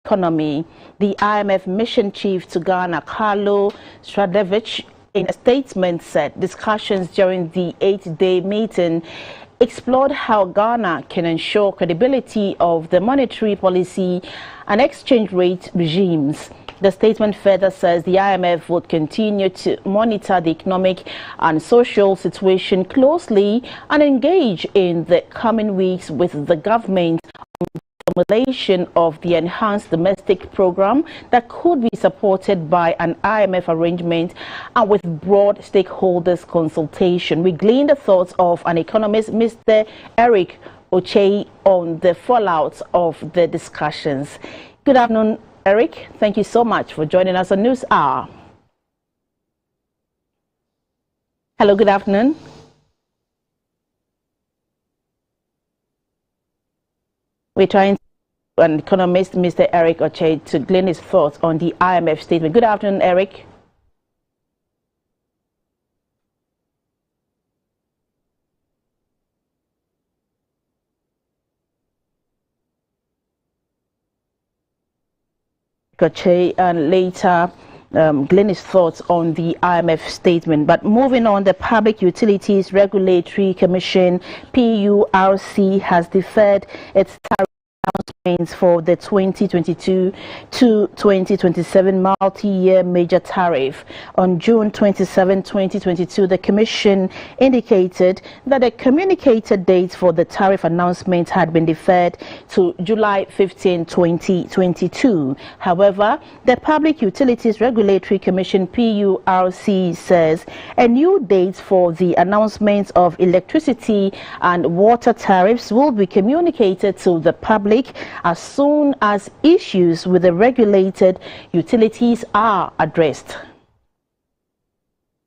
economy. The IMF mission chief to Ghana, Carlo Stradevich, in a statement said discussions during the 8-day meeting explored how Ghana can ensure credibility of the monetary policy and exchange rate regimes. The statement further says the IMF would continue to monitor the economic and social situation closely and engage in the coming weeks with the government on the formulation of the enhanced domestic program that could be supported by an IMF arrangement and with broad stakeholders consultation. We gleaned the thoughts of an economist, Mr. Eric Ochei, on the fallout of the discussions. Good afternoon, Eric. Thank you so much for joining us on News Hour. Hello, good afternoon. We're trying to an economist, Mr. Eric Ochei, to glean his thoughts on the IMF statement. Good afternoon, Eric. Ochei, and later glean his thoughts on the IMF statement. But moving on, the Public Utilities Regulatory Commission, PURC, has deferred its tariff announcements for the 2022 to 2027 multi-year major tariff. On June 27, 2022, the Commission indicated that the communicated date for the tariff announcement had been deferred to July 15, 2022. However, the Public Utilities Regulatory Commission, PURC, says a new date for the announcement of electricity and water tariffs will be communicated to the public as soon as issues with the regulated utilities are addressed.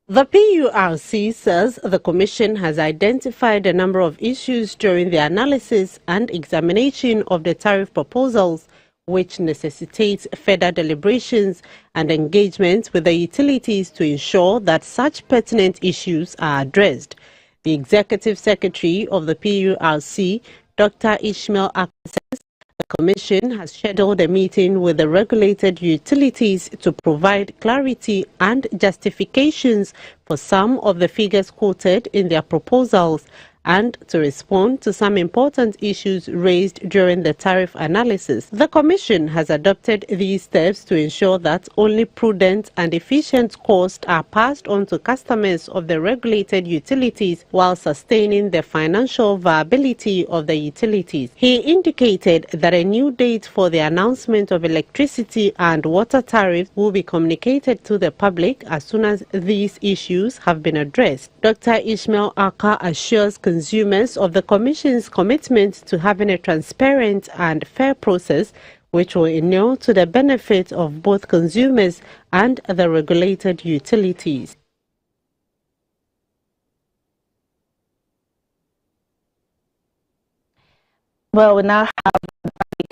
The PURC says the Commission has identified a number of issues during the analysis and examination of the tariff proposals, which necessitates further deliberations and engagement with the utilities to ensure that such pertinent issues are addressed. The Executive Secretary of the PURC, Dr. Ishmael Akka, says the Commission has scheduled a meeting with the regulated utilities to provide clarity and justifications for some of the figures quoted in their proposals and to respond to some important issues raised during the tariff analysis. The Commission has adopted these steps to ensure that only prudent and efficient costs are passed on to customers of the regulated utilities while sustaining the financial viability of the utilities. He indicated that a new date for the announcement of electricity and water tariffs will be communicated to the public as soon as these issues have been addressed. Dr. Ishmael Akka assures consumers of the Commission's commitment to having a transparent and fair process which will inure to the benefit of both consumers and the regulated utilities. Well, we now have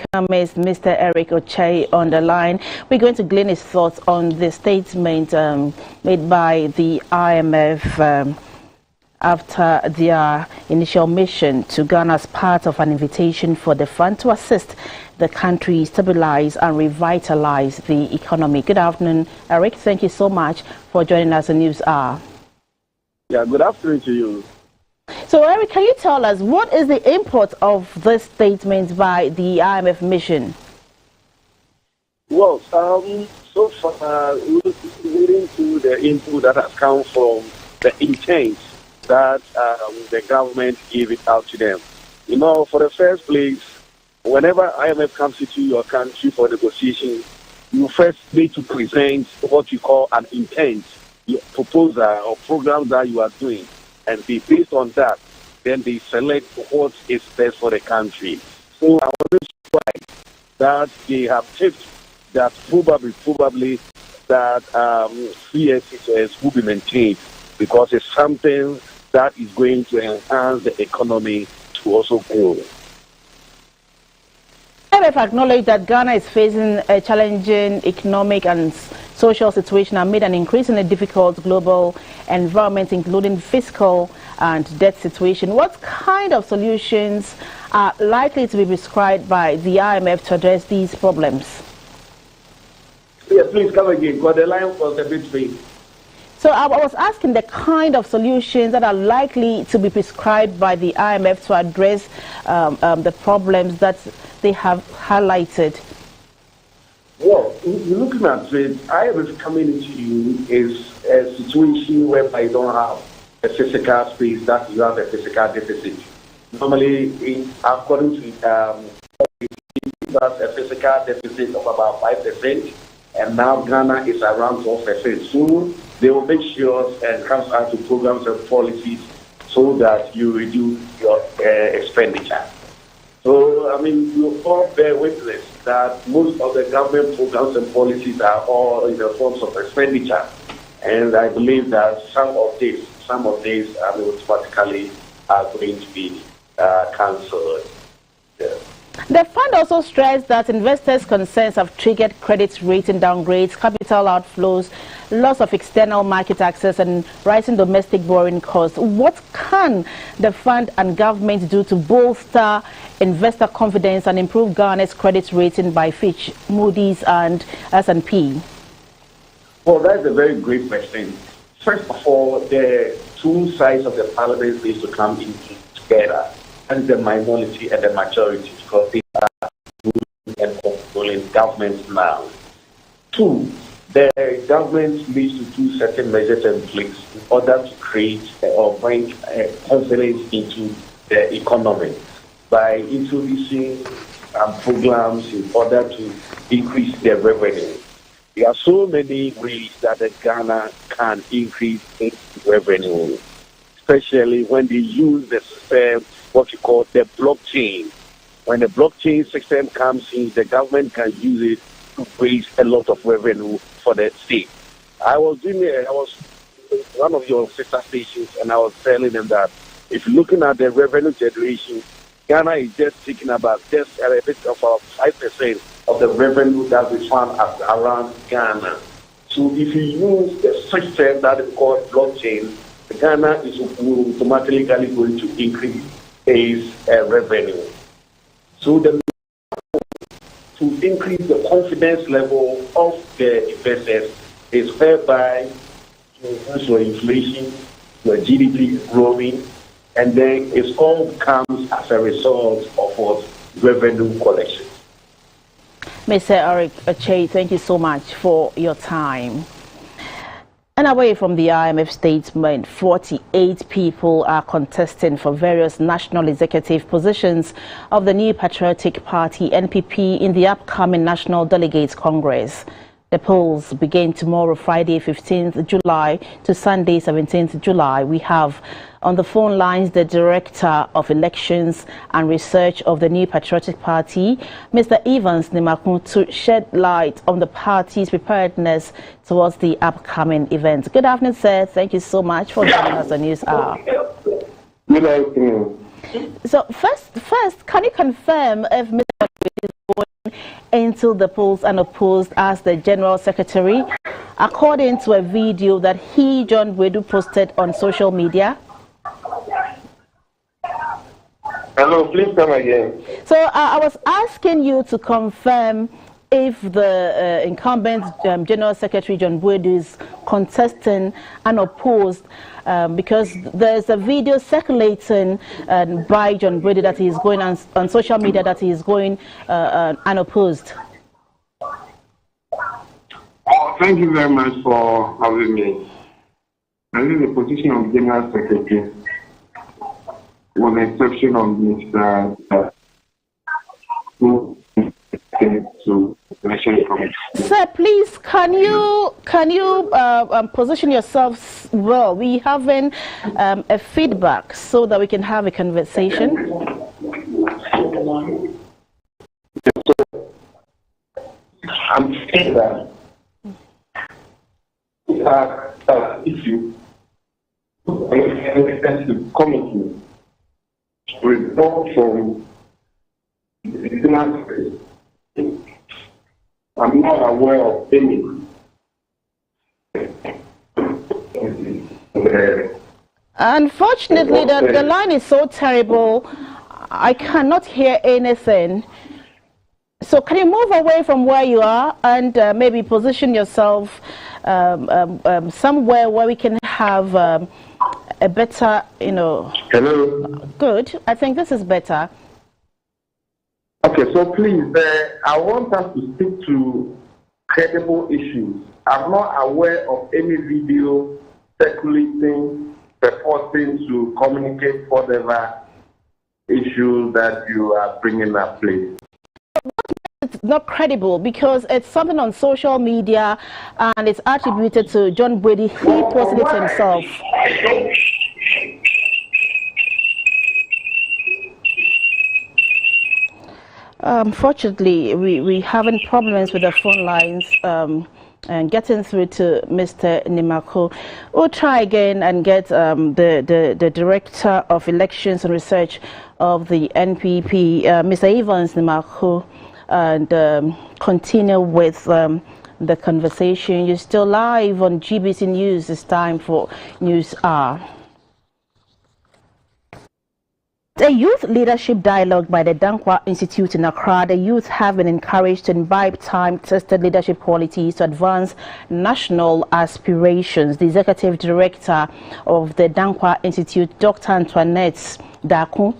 economist Mr. Eric Ochei on the line. We're going to glean his thoughts on the statement made by the IMF after their initial mission to Ghana as part of an invitation for the fund to assist the country stabilize and revitalize the economy. Good afternoon, Eric. Thank you so much for joining us on News Hour. Yeah, good afternoon to you. So, Eric, can you tell us what is the import of this statement by the IMF mission? Well, so far, leading to the input that has come from the intent that the government gave it out to them. You know, for the first place, whenever IMF comes into your country for negotiation, you first need to present what you call an intent, your proposal or program that you are doing, and based on that, then they select what is best for the country. So I was surprised that they have tipped that probably that CSS will be maintained because it's something that is going to enhance the economy to also grow. IMF acknowledged that Ghana is facing a challenging economic and social situation amid an increasingly difficult global environment, including fiscal and debt situation. What kind of solutions are likely to be prescribed by the IMF to address these problems? Yes, please come again, because the line was a bit vague. So I was asking the kind of solutions that are likely to be prescribed by the IMF to address the problems that they have highlighted. Well, you're looking at it, IMF coming into you is a situation whereby you don't have a physical space, that you have a physical deficit. Normally, according to that's a physical deficit of about 5%, and now Ghana is around 12%. So they will make sure and comes out to programs and policies so that you reduce your expenditure. So, I mean, you all bear witness that most of the government programs and policies are all in the forms of expenditure. And I believe that some of these automatically are going to be cancelled. Yeah. The fund also stressed that investors' concerns have triggered credit rating downgrades, capital outflows, loss of external market access, and rising domestic borrowing costs. What can the fund and government do to bolster investor confidence and improve Ghana's credit rating by Fitch, Moody's, and S&P? Well, that's a very great question. First of all, the two sides of the parliament need to come in together, and the minority and the majority, because they are ruling and controlling government now. Two, the government needs to do certain measures in place in order to create or bring confidence into the economy by introducing programs in order to increase their revenue. There are so many ways that the Ghana can increase its revenue, especially when they use the system, what you call the blockchain. When the blockchain system comes in, the government can use it to raise a lot of revenue for the state. I was one of your sister stations, and I was telling them that if you're looking at the revenue generation, Ghana is just taking about just a bit of about 5% of the revenue that we found around Ghana. So if you use the system that is called blockchain, Ghana is automatically going to increase its revenue. So the to increase the confidence level of the investors is whereby you reduce your inflation, your GDP growing, and then it all comes as a result of what revenue collection. Mr. Eric Achei, thank you so much for your time. And away from the IMF statement, 48 people are contesting for various national executive positions of the new Patriotic Party, NPP, in the upcoming National Delegates Congress. The polls begin tomorrow, Friday, 15th July to Sunday, 17th July. We have on the phone lines the Director of Elections and Research of the new Patriotic Party, Mr. Evans Nimakun, to shed light on the party's preparedness towards the upcoming event. Good afternoon, sir. Thank you so much for joining us on News Hour. Good afternoon. So first, can you confirm if Mr. is going into the polls unopposed as the General Secretary, according to a video that he, John Wedu, posted on social media? Hello, please come again. So I was asking you to confirm if the incumbent General Secretary John Wedu is contesting unopposed, because there's a video circulating by John Wedu that he is going on social media that he is going unopposed. Thank you very much for having me. I think the position of General Secretary, with the exception of Mr. who to election committee. Sir, please, can you position yourselves well? We having a feedback so that we can have a conversation. I'm saying that if you the committee withdraw from the I'm not aware of any. Unfortunately, the line is so terrible, I cannot hear anything. So can you move away from where you are and maybe position yourself somewhere where we can have a better, Hello. Good. I think this is better. Okay, so please, I want us to stick to credible issues. I'm not aware of any video circulating, purporting to communicate whatever issues that you are bringing up, please. It's not credible because it's something on social media and it's attributed to John Brady. He posted it himself. Unfortunately, we having problems with the phone lines and getting through to Mr. Nimako. We'll try again and get the Director of Elections and Research of the NPP, Mr. Evans Nimako, and continue with the conversation. You're still live on GBC News. It's time for News Hour. A youth leadership dialogue by the Dankwa Institute in Accra. The youth have been encouraged to imbibe time-tested leadership qualities to advance national aspirations. The executive director of the Dankwa Institute, Dr. Antoinette Daku,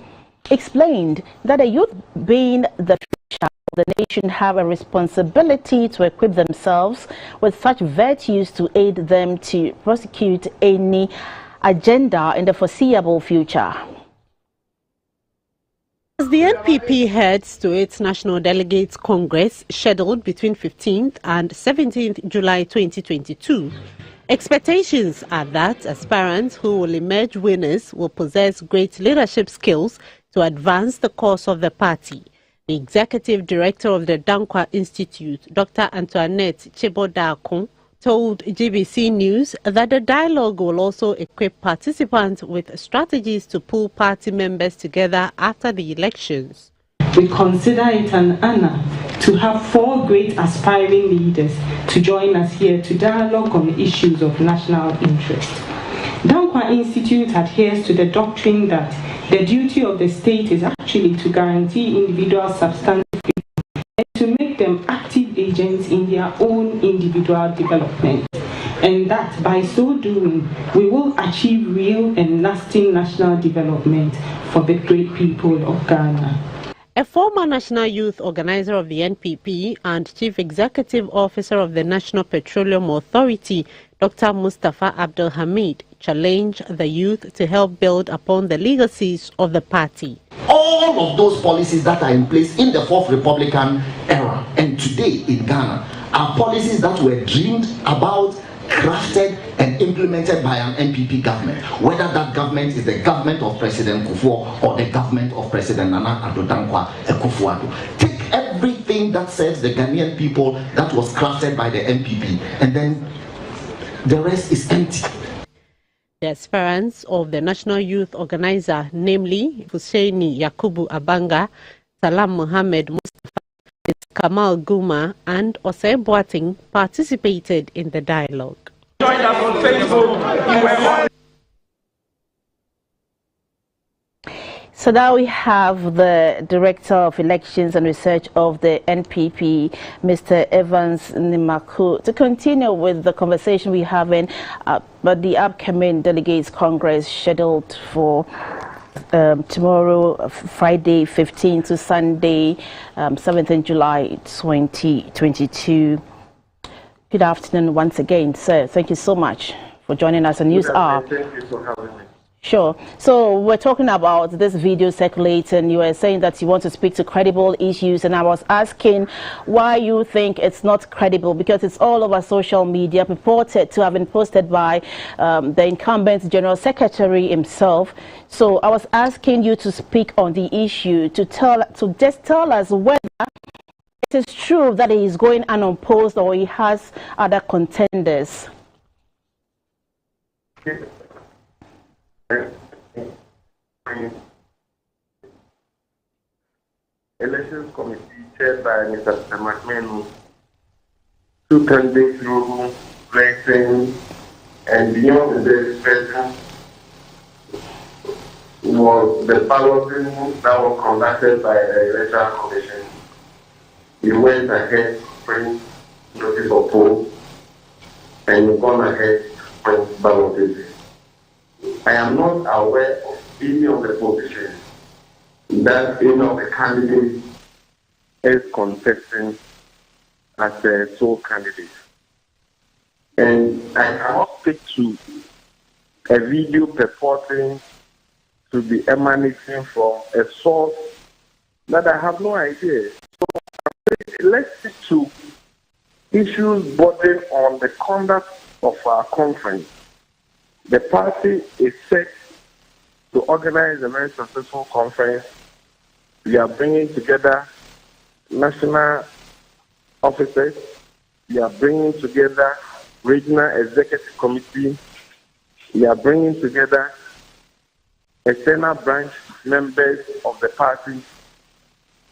explained that the youth, being the future of the nation, have a responsibility to equip themselves with such virtues to aid them to prosecute any agenda in the foreseeable future. As the NPP heads to its National Delegates Congress scheduled between 15th and 17th July 2022, expectations are that aspirants who will emerge winners will possess great leadership skills to advance the cause of the party. The executive director of the Dankwa Institute, Dr. Antoinette Chibodakon, told GBC News that the dialogue will also equip participants with strategies to pull party members together after the elections. We consider it an honor to have 4 great aspiring leaders to join us here to dialogue on issues of national interest. Dankwa Institute adheres to the doctrine that the duty of the state is actually to guarantee individual substantive freedom and to make them active agents in their own individual development, and that by so doing we will achieve real and lasting national development for the great people of Ghana. A former national youth organizer of the NPP and chief executive officer of the National Petroleum Authority, Dr. Mustafa Abdul Hamid, challenged the youth to help build upon the legacies of the party. All of those policies that are in place in the 4th Republican era and today in Ghana are policies that were dreamed about, crafted and implemented by an NPP government, whether that government is the government of President Kufuor or the government of President Nana Addo Dankwa Akufo-Addo. Take everything that serves the Ghanaian people that was crafted by the NPP and then the rest is empty. The aspirants of the National Youth Organizer, namely Husseini Yakubu Abanga, Salam Mohammed Mustafa, Kamal Guma and Osei Boateng participated in the dialogue. Join us on Facebook. So now we have the Director of Elections and Research of the NPP, Mr. Evans Nimaku, to continue with the conversation we're having about the upcoming Delegates Congress scheduled for tomorrow, Friday 15th to Sunday 7th July 2022. Good afternoon once again, sir. Thank you so much for joining us on News Hour. Thank you for having me. Sure. So we're talking about this video circulating. You were saying that you want to speak to credible issues, and I was asking why you think it's not credible, because it's all over social media, purported to have been posted by the incumbent General Secretary himself. So I was asking you to speak on the issue, to just tell us whether it is true that he is going unopposed or he has other contenders. Elections Committee chaired by Mr. McMahon, 2 candidates, Rogo, Blessing, and beyond the present was the balloting that was conducted by the Electoral Commission. You went ahead when notice of poll, and you've gone ahead when balloting. I am not aware of any of the positions that any of the candidates is contesting as a sole candidate. And I cannot speak to a video purporting to be emanating from a source that I have no idea. So let's stick to issues bordering on the conduct of our conference. The party is set to organize a very successful conference. We are bringing together national officers. We are bringing together regional executive committee. We are bringing together external branch members of the party.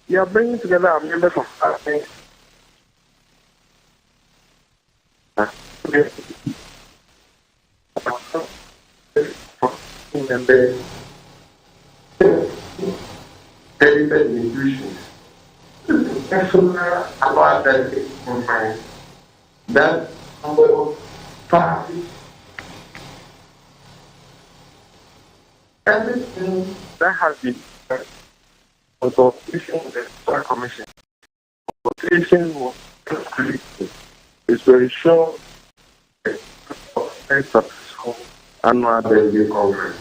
We are bringing together our members of party. Members, institutions, national about that conference, that number of parties, everything that has been authorization of the Star Commission. Authorization was created is to ensure a successful annual Daily Conference.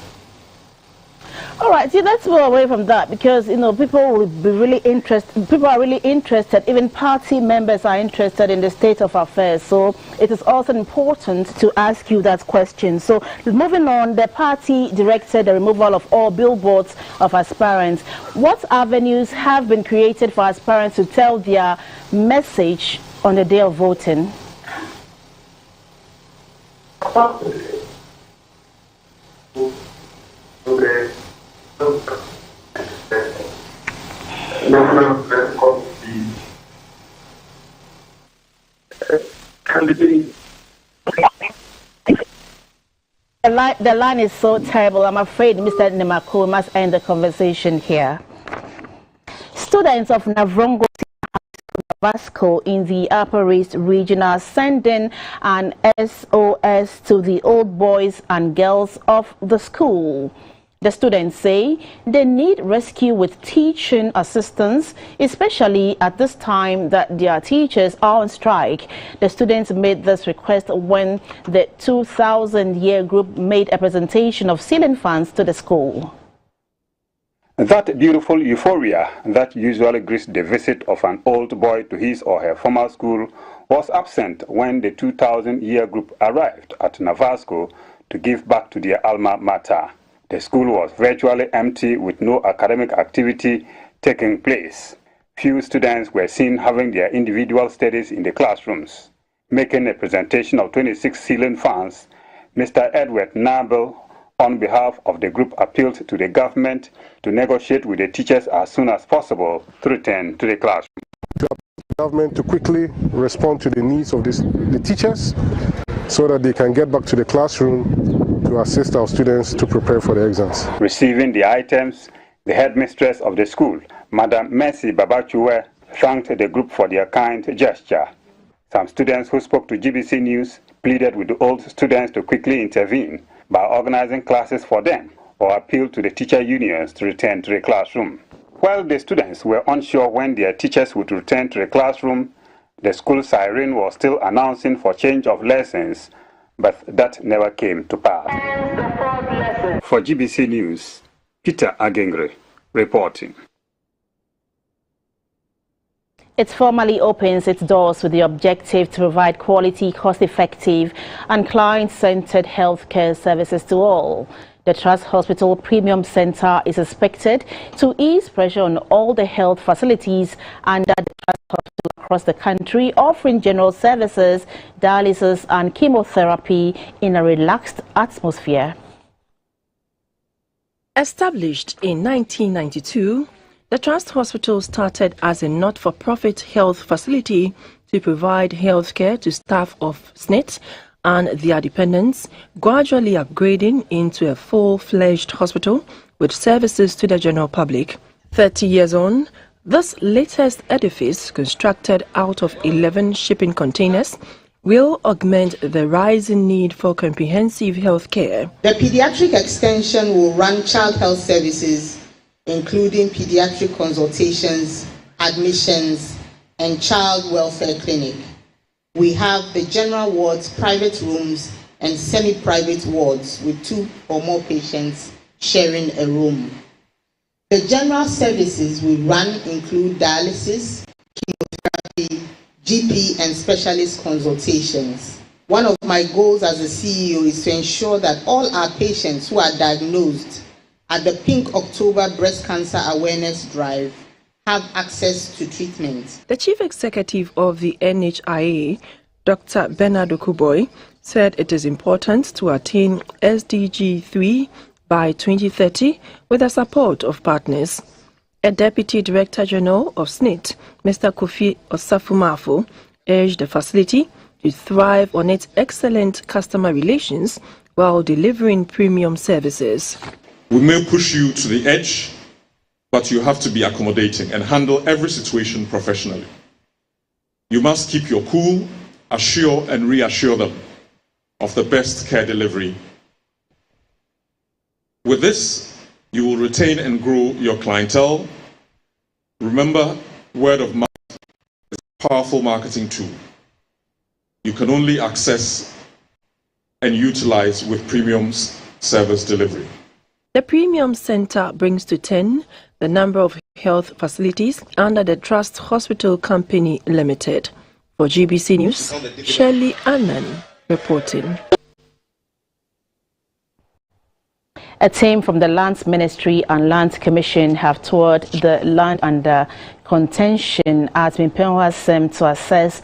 All right, see, let's go away from that because, you know, people will be really interested. People are really interested. Even party members are interested in the state of affairs. So it is also important to ask you that question. So moving on, the party directed the removal of all billboards of aspirants. What avenues have been created for aspirants to tell their message on the day of voting? The line is so terrible. I'm afraid Mr. Nemako must end the conversation here. Students of Navrongo Vasco in the Upper East region are sending an SOS to the old boys and girls of the school. The students say they need rescue with teaching assistance, especially at this time that their teachers are on strike. The students made this request when the 2000-year group made a presentation of ceiling fans to the school. That beautiful euphoria that usually greets the visit of an old boy to his or her former school was absent when the 2000-year group arrived at Vasco to give back to their alma mater. The school was virtually empty with no academic activity taking place. Few students were seen having their individual studies in the classrooms. Making a presentation of 26 ceiling fans, Mr. Edward Nabel, on behalf of the group, appealed to the government to negotiate with the teachers as soon as possible to return to the classroom. The government to quickly respond to the needs of the teachers so that they can get back to the classroom to assist our students to prepare for the exams. Receiving the items, the headmistress of the school, Madam Mercy Babachuwe, thanked the group for their kind gesture. Some students who spoke to GBC News pleaded with the old students to quickly intervene by organizing classes for them or appealed to the teacher unions to return to the classroom. While the students were unsure when their teachers would return to the classroom, the school siren was still announcing for change of lessons, but that never came to pass. For GBC News, Peter Agengre reporting. It formally opens its doors with the objective to provide quality, cost-effective and client-centered healthcare services to all. The Trust Hospital Premium Center is expected to ease pressure on all the health facilities under the Trust Hospital across the country, offering general services, dialysis and chemotherapy in a relaxed atmosphere. Established in 1992, the Trust Hospital started as a not-for-profit health facility to provide healthcare to staff of SNIT and their dependents, gradually upgrading into a full-fledged hospital with services to the general public. 30 years on, This latest edifice, constructed out of 11 shipping containers, will augment the rising need for comprehensive health care. The pediatric extension will run child health services, including pediatric consultations, admissions, and child welfare clinic. We have the general wards, private rooms, and semi-private wards with 2 or more patients sharing a room. The general services we run include dialysis, chemotherapy, GP and specialist consultations. One of my goals as a CEO is to ensure that all our patients who are diagnosed at the Pink October Breast Cancer Awareness Drive have access to treatment. The Chief Executive of the NHIA, Dr. Bernard Okuboy, said it is important to attain SDG 3 by 2030 with the support of partners. A Deputy Director General of SNIT, Mr. Kofi Osafumafo, urged the facility to thrive on its excellent customer relations while delivering premium services. We may push you to the edge, but you have to be accommodating and handle every situation professionally. You must keep your cool, assure and reassure them of the best care delivery. With this, you will retain and grow your clientele. Remember, word of mouth is a powerful marketing tool. You can only access and utilize with premium service delivery. The Premium Center brings to 10 the number of health facilities under the Trust Hospital Company Limited. For GBC News, Shirley Annan reporting. A team from the Lands Ministry and Lands Commission have toured the land under contention at Mimpenwasem to assess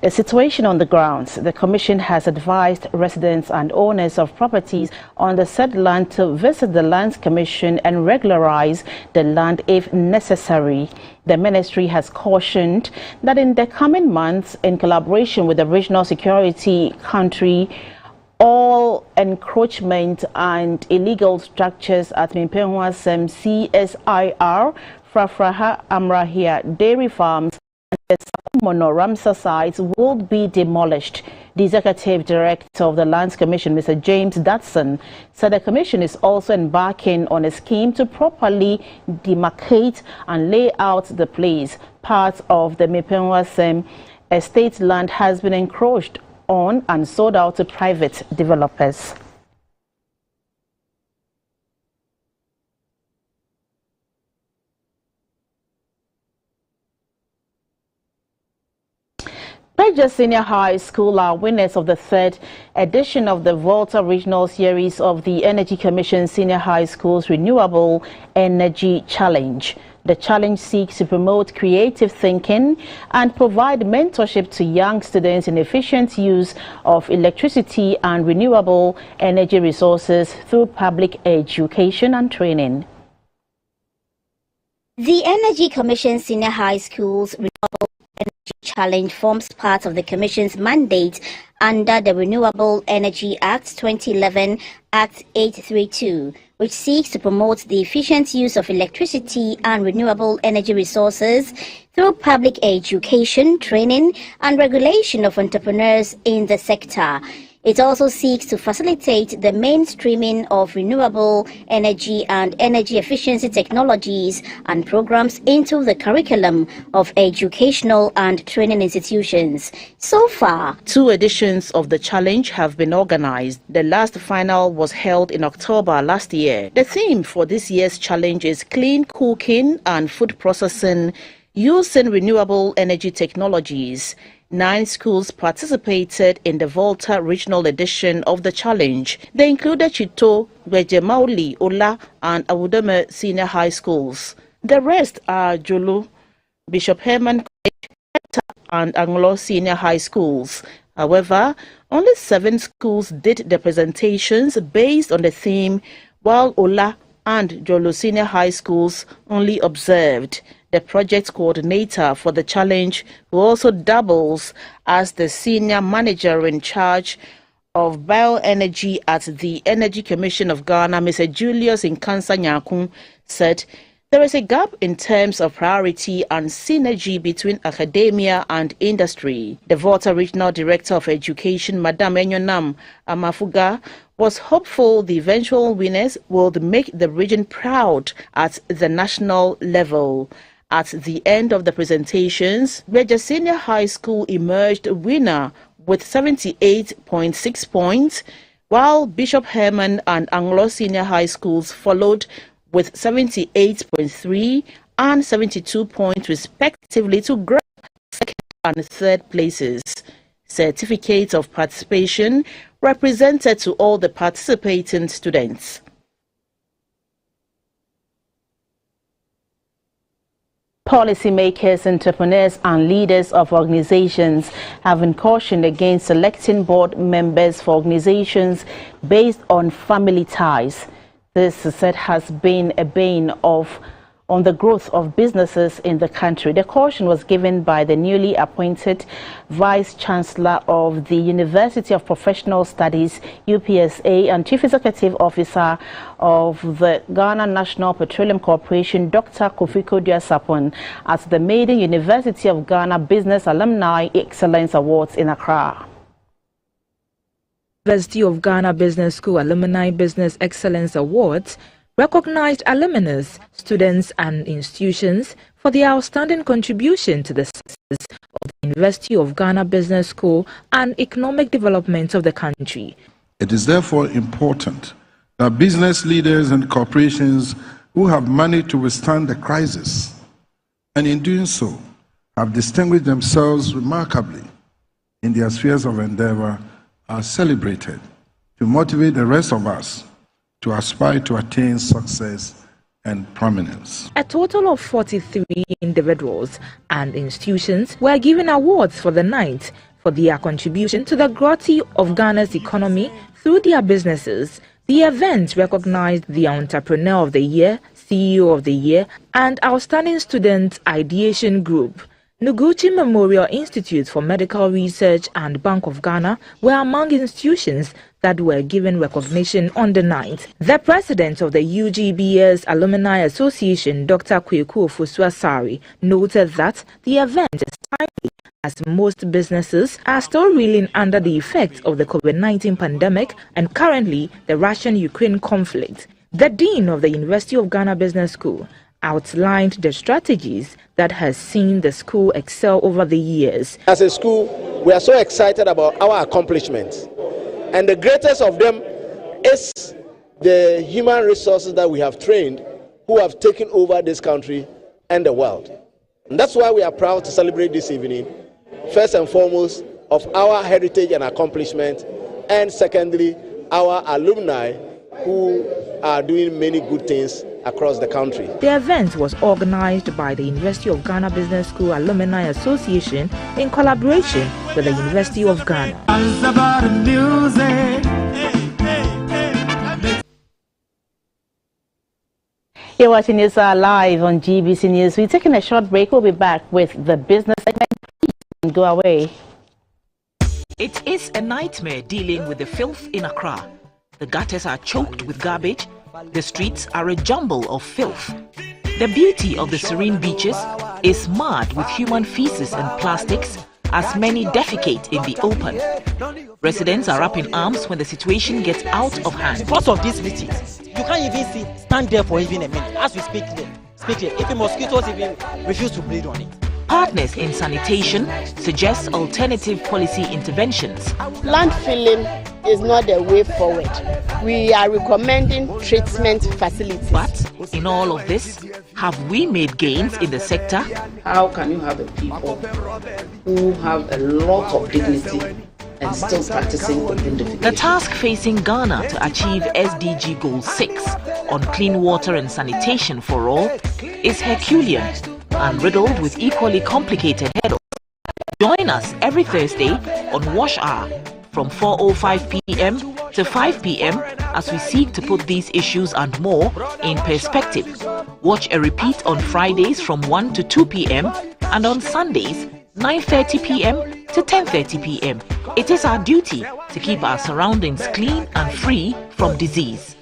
the situation on the ground. The Commission has advised residents and owners of properties on the said land to visit the Lands Commission and regularize the land if necessary. The Ministry has cautioned that in the coming months, in collaboration with the regional security country, all encroachment and illegal structures at Mimpenwasem CSIR, Frafraha Amrahia Dairy Farms, and the Sakumono Ramsar sites will be demolished. The Executive Director of the Lands Commission, Mr. James Datson, said the Commission is also embarking on a scheme to properly demarcate and lay out the place. Part of the Mimpenwasem estate land has been encroached on and sold out to private developers. Patriotic Senior High School are winners of the 3rd edition of the Volta Regional Series of the Energy Commission Senior High Schools Renewable Energy Challenge. The challenge seeks to promote creative thinking and provide mentorship to young students in efficient use of electricity and renewable energy resources through public education and training. The Energy Commission Senior High Schools Renewable Energy Challenge forms part of the Commission's mandate under the Renewable Energy Act 2011 Act 832, which seeks to promote the efficient use of electricity and renewable energy resources through public education, training, and regulation of entrepreneurs in the sector. It also seeks to facilitate the mainstreaming of renewable energy and energy efficiency technologies and programs into the curriculum of educational and training institutions. So far, 2 editions of the challenge have been organized. The last final was held in October last year. The theme for this year's challenge is clean cooking and food processing using renewable energy technologies. 9 schools participated in the Volta regional edition of the challenge. They included Chito, Gwejemauli, Ola, and Awudeme senior high schools. The rest are Julu, Bishop Herman and Anglo senior high schools. However, only 7 schools did the presentations based on the theme, while Ola and Jolo senior high schools only observed. The project coordinator for the challenge, who also doubles as the senior manager in charge of bioenergy at the Energy Commission of Ghana, Mr. Julius Nkansa Nyakun, said There is a gap in terms of priority and synergy between academia and industry. The Volta Regional Director of Education, Madam Enyonam Amafuga, was hopeful the eventual winners will make the region proud at the national level. At the end of the presentations, Regia Senior High School emerged winner with 78.6 points, while Bishop Herman and Anglo Senior High Schools followed with 78.3 and 72 points respectively to grab second and third places. Certificates of participation were presented to all the participating students. Policymakers, entrepreneurs and leaders of organizations have been cautioned against selecting board members for organizations based on family ties. This, said, has been a bane on the growth of businesses in the country. The caution was given by the newly appointed Vice Chancellor of the University of Professional Studies, UPSA, and Chief Executive Officer of the Ghana National Petroleum Corporation, Dr. Kofi Sapon, at the maiden University of Ghana Business Alumni Excellence Awards in Accra. University of Ghana Business School Alumni Business Excellence Awards recognized alumnus, students and institutions for their outstanding contribution to the success of the University of Ghana Business School and economic development of the country. It is therefore important that business leaders and corporations who have managed to withstand the crisis and in doing so have distinguished themselves remarkably in their spheres of endeavor are celebrated to motivate the rest of us to aspire to attain success and prominence. A total of 43 individuals and institutions were given awards for the night for their contribution to the growth of Ghana's economy through their businesses. The event recognized the Entrepreneur of the Year, CEO of the Year, and Outstanding Student Ideation Group. Noguchi Memorial Institute for Medical Research and Bank of Ghana were among institutions that were given recognition on the night. The president of the UGBS Alumni Association, Dr. Kweku Ofosu-Asare, noted that the event is timely as most businesses are still reeling under the effects of the COVID-19 pandemic and currently the Russian-Ukraine conflict. The dean of the University of Ghana Business School outlined the strategies that has seen the school excel over the years. As a school, we are so excited about our accomplishments. And the greatest of them is the human resources that we have trained who have taken over this country and the world. And that's why we are proud to celebrate this evening, first and foremost, of our heritage and accomplishment, and secondly, our alumni who are doing many good things across the country. The event was organized by the University of Ghana Business School Alumni Association in collaboration with the University of Ghana. You're watching News live on GBC News. We're taking a short break. We'll be back with the business segment. Please go away. It is a nightmare dealing with the filth in Accra. The gutters are choked with garbage. The streets are a jumble of filth. The beauty of the serene beaches is marred with human feces and plastics as many defecate in the open. Residents are up in arms when the situation gets out of hand. Because of these meetings, you can't even stand there for even a minute. As we speak here, if the mosquitoes even refuse to breathe on it. Partners in sanitation suggest alternative policy interventions. Landfilling is not the way forward. We are recommending treatment facilities. But in all of this, have we made gains in the sector? How can you have a people who have a lot of dignity and still practicing identification? The task facing Ghana to achieve SDG Goal 6 on clean water and sanitation for all is Herculean and riddled with equally complicated hurdles. Join us every Thursday on Wash Hour from 4:05 p.m. to 5 p.m. as we seek to put these issues and more in perspective. Watch a repeat on Fridays from 1 to 2 p.m. and on Sundays 9:30 p.m. to 10:30 p.m. It is our duty to keep our surroundings clean and free from disease.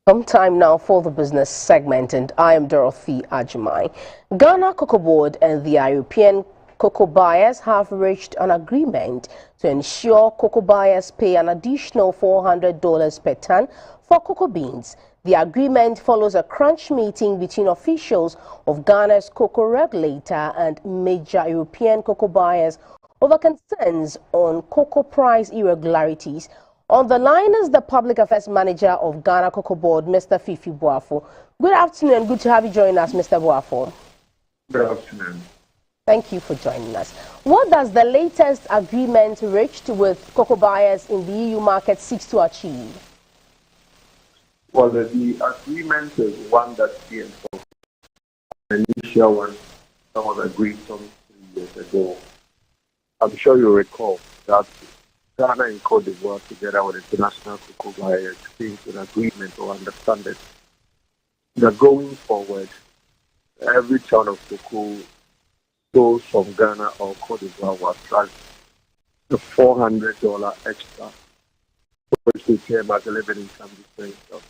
Some time now for the business segment, and I am Dorothy Ajimai. Ghana Cocoa Board and the European cocoa buyers have reached an agreement to ensure cocoa buyers pay an additional $400 per ton for cocoa beans. The agreement follows a crunch meeting between officials of Ghana's cocoa regulator and major European cocoa buyers over concerns on cocoa price irregularities. On the line is the Public Affairs Manager of Ghana Cocoa Board, Mr. Fifi Boafo. Good afternoon and good to have you join us, Mr. Boafo. Good afternoon. Thank you for joining us. What does the latest agreement reached with cocoa buyers in the EU market seek to achieve? Well, the agreement is one that came from the initial one that was agreed some 3 years ago. I'm sure you recall that Ghana and Cote d'Ivoire, together with international cocoa buyers, came to an agreement or understanding that going forward, every ton of cocoa sold from Ghana or Cote d'Ivoire was charged the $400 extra, which became as a living income differential.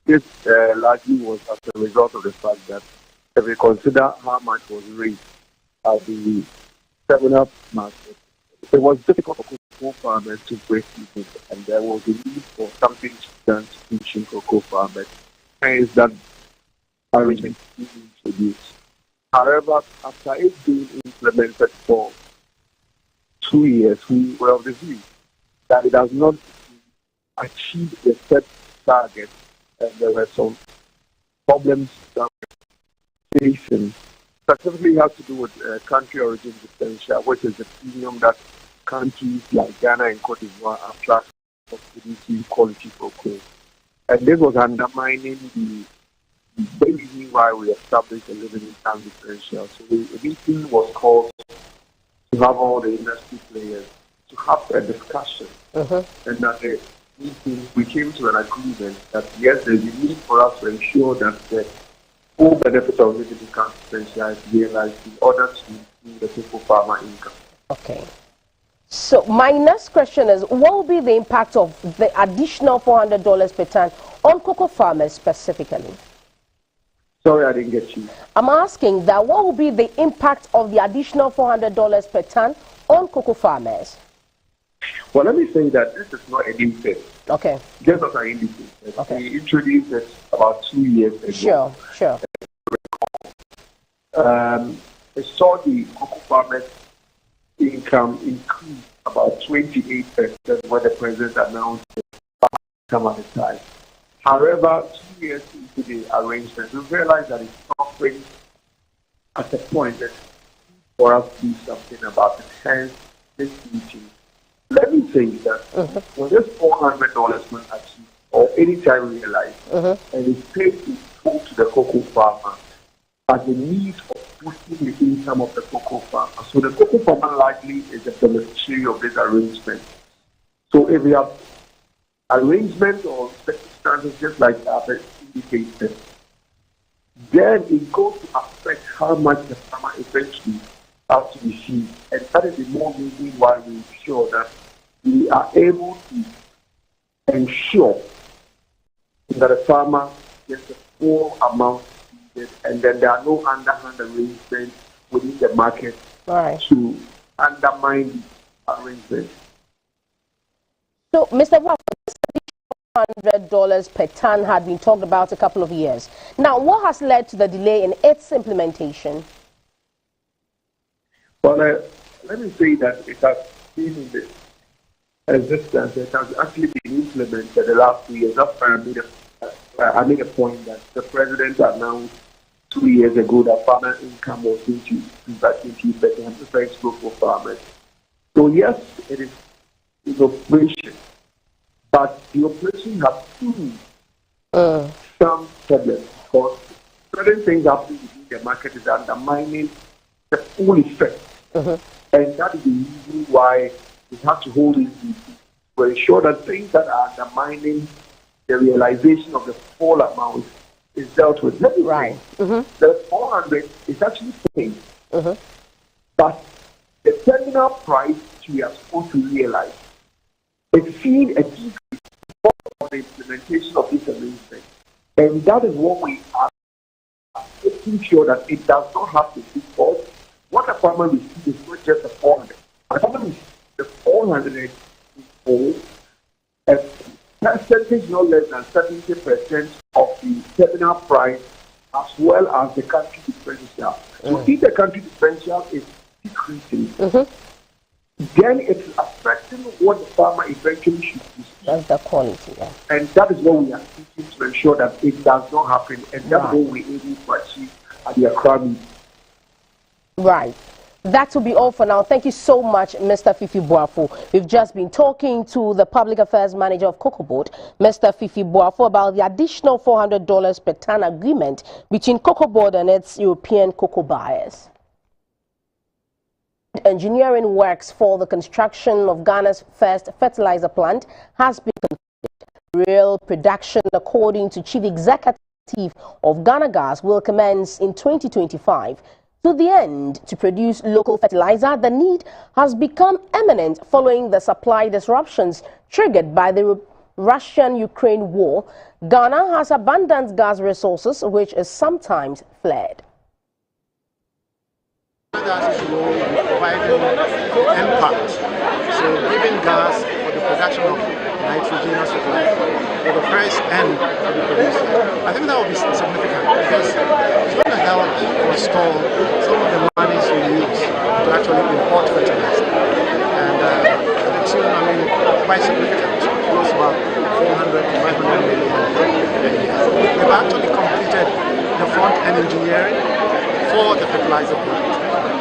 This largely was as a result of the fact that if we consider how much was raised at the terminal market, it was difficult for cocoa farmers to break even, and there was a need for something done to teach cocoa farmers. Hence, that arrangement being introduced. However, after it being implemented for 2 years, we were of the view that it has not achieved the set target, and there were some problems that were facing. Specifically, has to do with country origin differential, which is the premium that countries like Ghana and Cote d'Ivoire are charged for producing quality cocoa. And this was undermining the reason why we established a living income differential. So the meeting was called to have all the industry players to have a discussion. And at the meeting, we came to an agreement that yes, there's a need for us to ensure that the full benefit of living income differential is realized in order to improve the cocoa farmer income. Okay. So my next question is, what will be the impact of the additional $400 per ton on cocoa farmers specifically? Sorry, I didn't get you. I'm asking that what will be the impact of the additional $400 per ton on cocoa farmers? Well, let me say that this is not a new thing. Okay. Just as I indicated, we introduced it about 2 years ago. Sure. I saw the cocoa farmers' income increase about 28% when the president announced the income at the time. However, 2 years into the arrangement, we realized that it's not really at a point that for us to do something about it. Hence, this meeting. Let me say that when this $400 was achieved, or any time realized, and it's paid in full to the cocoa farmer, as a means of boosting the income of the cocoa farmer. So the cocoa farmer likely is the beneficiary of this arrangement. So if we have arrangement or circumstances just like I've indicated, then it goes to affect how much the farmer eventually has to receive. And that is the more reason why we ensure that we are able to ensure that the farmer gets the full amount needed, and then there are no underhand arrangements within the market to undermine the arrangement. So, Mr. Waffle, $100 per ton had been talked about a couple of years. Now, what has led to the delay in its implementation? Well, let me say that it has been in the existence. It has actually been implemented the last 2 years. That's why I made a I made a point that the president announced 2 years ago that farmer income was going to be back into the very slow for farmers. So yes, it is an operation, but the operation has seen some problems because certain things happening within the market is undermining the full effect. And that is the reason why we have to hold this meeting to ensure that things that are undermining the realization of the full amount is dealt with. Let me say, the 400 is actually paid, but the terminal price which we are supposed to realize is seeing a decrease because of the implementation of this arrangement. And that is what we are making sure that it does not happen, because what the farmer receives is not just the 400. The farmer receives the 400 for a percentage no less than 70% of the terminal price, as well as the country differential. So if the country differential is decreasing, then it's affecting what the farmer eventually should receive. That's the quality. And that is what we are seeking to ensure that it does not happen, and that's what we're able to achieve at the Accra meeting. Right. That will be all for now. Thank you so much, Mr. Fifi Boafo. We've just been talking to the Public Affairs Manager of Cocoa Board, Mr. Fifi Boafo, about the additional $400 per ton agreement between Cocoa Board and its European cocoa buyers. Engineering works for the construction of Ghana's first fertilizer plant has been completed. Real production, according to Chief Executive of Ghana Gas, will commence in 2025. To the end to produce local fertilizer, the need has become imminent following the supply disruptions triggered by the Russian-Ukraine war. Ghana has abundant gas resources, which is sometimes flared. Gas is providing impact, so giving gas for the production of nitrogenous fertilizer for the first end of the producer. I think that will be significant because it's going to help install some of the monies we use to actually import fertilizer. And the tune, quite significant, close about 400 to 500 million. We've actually completed the front-end engineering for the fertilizer plant.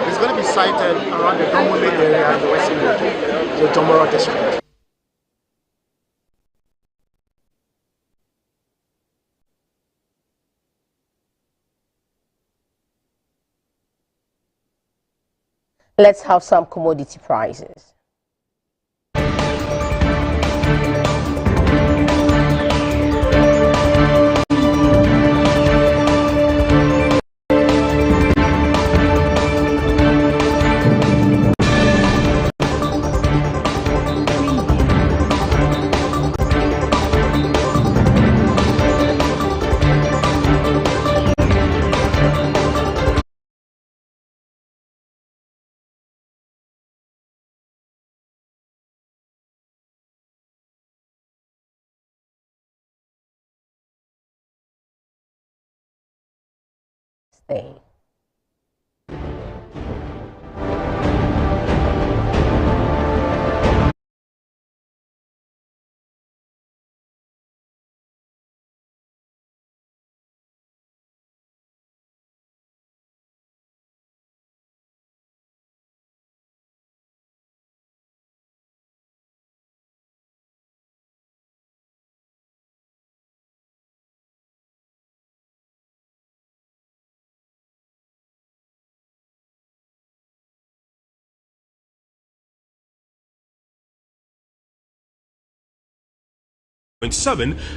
It's going to be sited around the Domole area in the western region, the Domoro district. Let's have some commodity prices. Stay.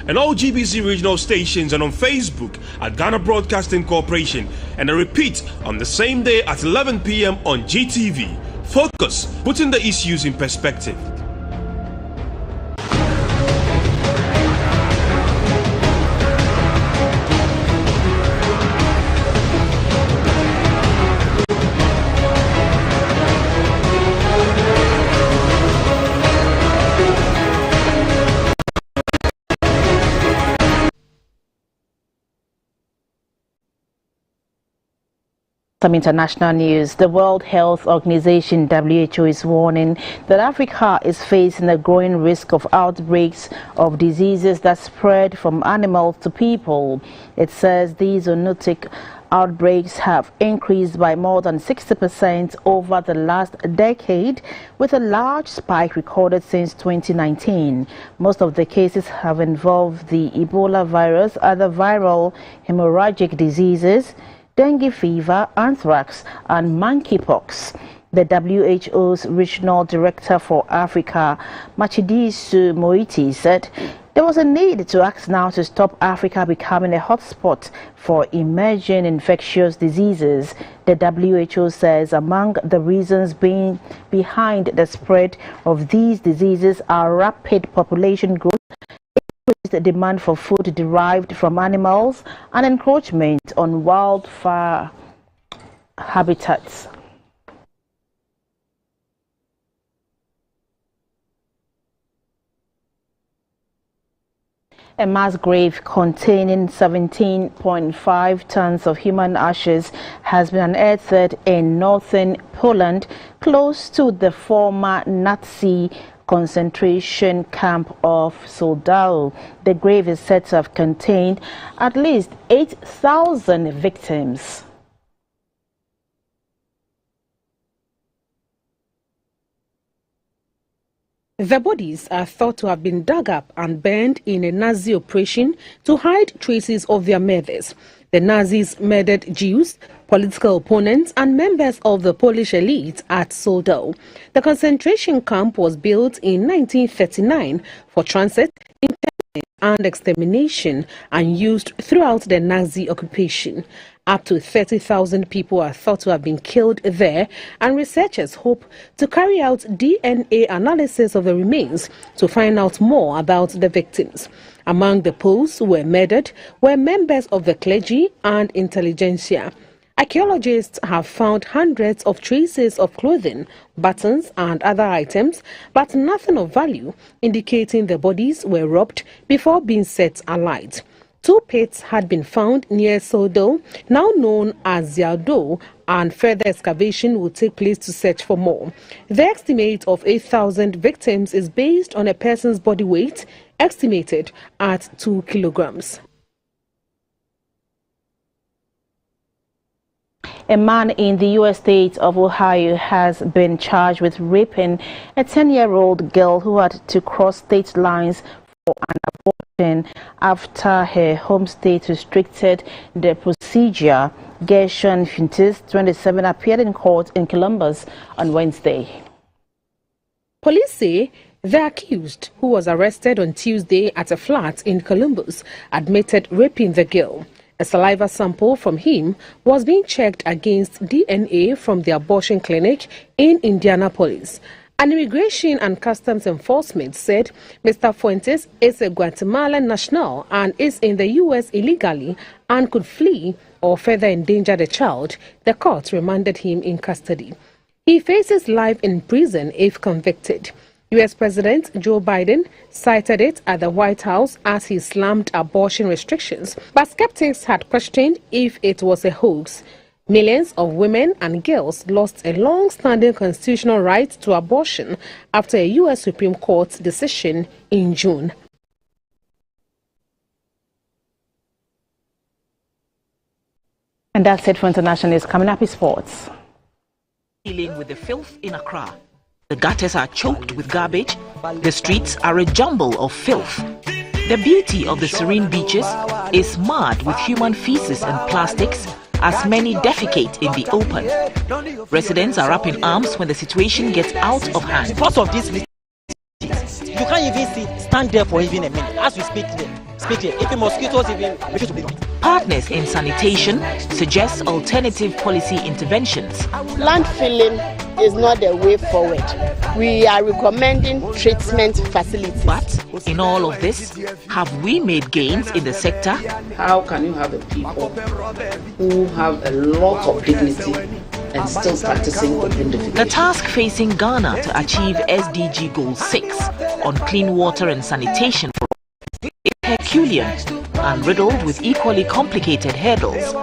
And all GBC regional stations and on Facebook at Ghana Broadcasting Corporation, and a repeat on the same day at 11 p.m. on GTV. Focus, putting the issues in perspective. Some international news. The World Health Organization (WHO) is warning that Africa is facing a growing risk of outbreaks of diseases that spread from animals to people. It says these zoonotic outbreaks have increased by more than 60% over the last decade, with a large spike recorded since 2019. Most of the cases have involved the Ebola virus, other viral hemorrhagic diseases, dengue fever, anthrax, and monkeypox. The WHO's Regional Director for Africa, Matshidiso Moeti, said there was a need to act now to stop Africa becoming a hotspot for emerging infectious diseases. The WHO says among the reasons behind the spread of these diseases are rapid population growth, increased demand for food derived from animals, and encroachment on wildfire habitats. A mass grave containing 17.5 tons of human ashes has been unearthed in northern Poland, close to the former Nazi concentration camp of Soldau. The grave is said to have contained at least 8,000 victims. The bodies are thought to have been dug up and burned in a Nazi operation to hide traces of their murders. The Nazis murdered Jews, political opponents, and members of the Polish elite at Soldau. The concentration camp was built in 1939 for transit, internment, and extermination, and used throughout the Nazi occupation. Up to 30,000 people are thought to have been killed there, and researchers hope to carry out DNA analysis of the remains to find out more about the victims. Among the Poles who were murdered were members of the clergy and intelligentsia. Archaeologists have found hundreds of traces of clothing, buttons, and other items, but nothing of value, indicating the bodies were robbed before being set alight. 2 pits had been found near Soldau, now known as Ziado, and further excavation will take place to search for more. The estimate of 8,000 victims is based on a person's body weight, estimated at 2 kilograms. A man in the U.S. state of Ohio has been charged with raping a 10-year-old girl who had to cross state lines for an abortion after her home state restricted the procedure. Gershon Funtis, 27, appeared in court in Columbus on Wednesday. Police say the accused, who was arrested on Tuesday at a flat in Columbus, admitted raping the girl. A saliva sample from him was being checked against DNA from the abortion clinic in Indianapolis. An immigration and customs enforcement said Mr. Fuentes is a Guatemalan national and is in the U.S. illegally and could flee or further endanger the child. The court remanded him in custody. He faces life in prison if convicted. U.S. President Joe Biden cited it at the White House as he slammed abortion restrictions, but skeptics had questioned if it was a hoax. Millions of women and girls lost a long-standing constitutional right to abortion after a U.S. Supreme Court decision in June. And that's it for international news. Coming up is sports. Dealing with the filth in Accra. The gutters are choked with garbage. The streets are a jumble of filth. The beauty of the serene beaches is marred with human feces and plastics, as many defecate in the open. Residents are up in arms when the situation gets out of hand. Because of this, you can't even stand there for even a minute. As we speak here, if the mosquitoes even refuse to be. Partners in sanitation suggest alternative policy interventions. Landfilling is not the way forward. We are recommending treatment facilities. But in all of this, have we made gains in the sector? How can you have a people who have a lot of dignity and still practicing open defecation? The task facing Ghana to achieve SDG Goal 6 on clean water and sanitation for all is Herculean and riddled with equally complicated hurdles.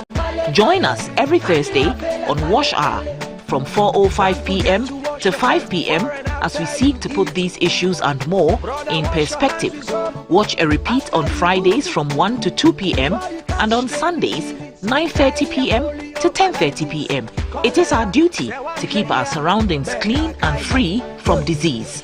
Join us every Thursday on Wash Hour from 4:05 p.m. to 5 p.m. as we seek to put these issues and more in perspective. Watch a repeat on Fridays from 1 to 2 p.m. and on Sundays 9:30 p.m. to 10:30 p.m. It is our duty to keep our surroundings clean and free from disease.